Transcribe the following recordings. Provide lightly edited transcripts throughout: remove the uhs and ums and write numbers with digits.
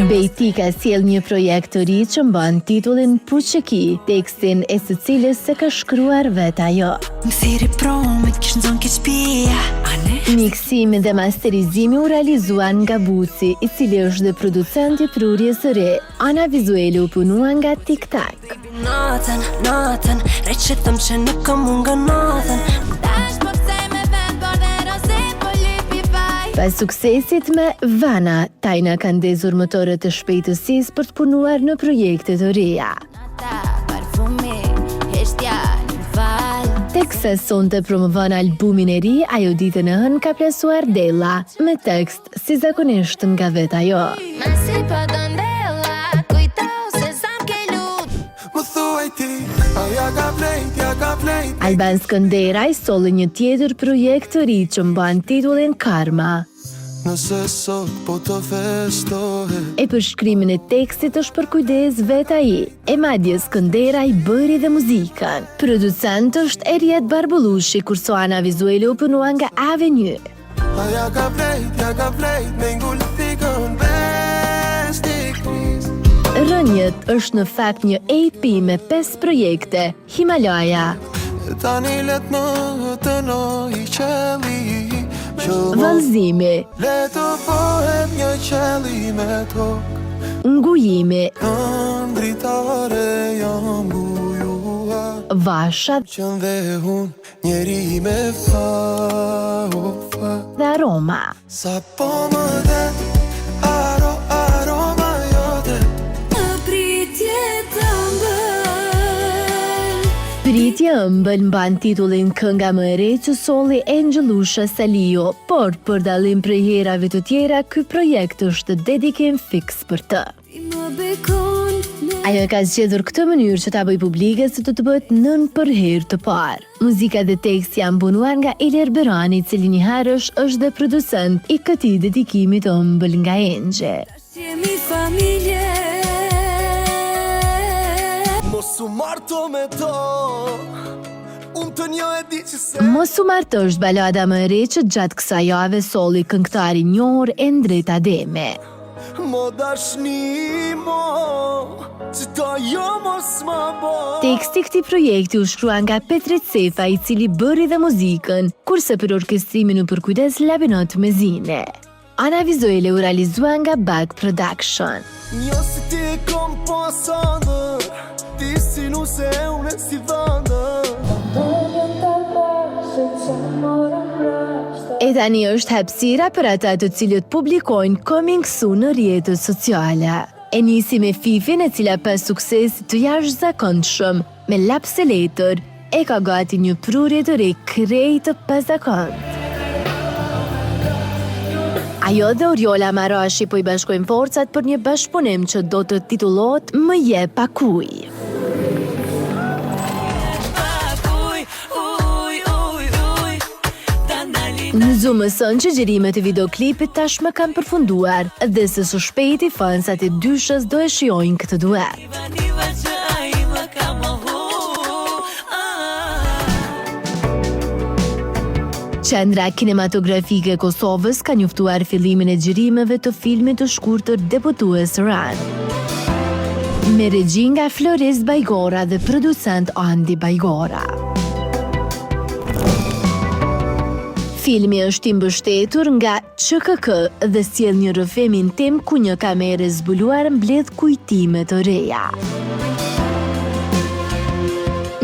Bejtika sjell një projekt të ri që mban titullin Puçeki, tekstin e së cilës se ka shkruar vetë ajo. Miksimi dhe masterizimi u realizuan nga Buci, i cili është dhe producenti i prurjes së re. Ana vizuale u punua nga TikTok. Pas suksesit me Vana, Tajna ka ndezur motorët të shpejtësisë për të punuar në projekte të reja. Teksa sonte promovon albumin e ri, ajo ditën e hënë ka plasuar Della, me tekst si zakonisht nga vetë ajo. Alban Skënderaj solli një tjetër projekt të ri që mban titullin Karma. E për shkrimin e tekstit është për kujdes vetë ai. E madje Skënderaj bëri dhe muzikën. Producent është Eriet Barbullushi, kurso ana vizuale u punua nga Avenue. Rënjët është në fakt një EP me 5 projekte, Himalaya, Vallëzimi, Ngujimi, Vasha dhe Aroma. Pritje ëmbël mban titullin Kënga më e re që solli Angelusha Salio, por për dallim prej herave të tjera, ky projekt është dedikim fiks për të. Ajo ka zgjedhur këtë mënyrë që ta bëj publike se të bëhet nën për herë të parë. Muzika dhe tekst janë punuar nga Ilir Berani, i cili njëherësh është dhe producent i këtij dedikimi të ëmbël nga Engje. Mos u martosh balada më e re që gjatë kësaj jave solli këngëtari i njohur Endret Ademe. Teksti i këtij projekti u shkrua nga Petrit Sefa, i cili bëri dhe muzikën, kurse për orkestrimin u përkujdes Labinot Mezine. Ana vizuale u realizua nga Bag Production. E tani është hapësira për ata të cilët publikojnë coming soon në rrjetet sociale. E nisi me Fifin, e cila pas suksesit të jashtëzakonshëm me Lapse Letër, e ka gati një prurje të re krejt të pazakontë. Ajo dhe Oriola Marashi po i bashkojnë forcat për një bashkëpunim që do të titullohet Më jep akuj. Në zumëson që gjërimet e videoklipit tashmë kanë përfunduar dhe se së shpejti fansat e dyshës do e shijojnë këtë duet. Qendra Kinematografike e Kosovës ka njoftuar fillimin e xhirimeve të filmit të shkurtër Deputues Ran, me regji nga Flores Bajgora dhe producent Andi Bajgora. Filmi është i mbështetur nga QKK dhe sjell një rrëfim intim ku një kamerë e zbuluar mbledh kujtime të reja.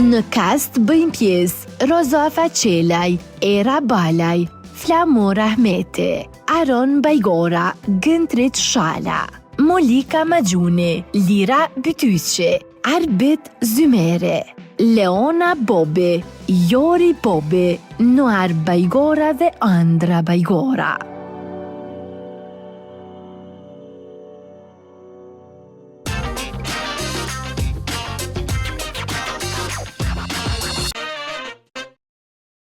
Në cast bëjnë pjesë Rozofa Qelaj, Era Balaj, Flamur Ahmeti, Aron Bajgora, Gëntrit Shala, Molika Maxhuni, Lira Bytyqi, Arbit Zymere, Leona Bobi, Jori Bobi, Noar Bajgora dhe Andra Bajgora.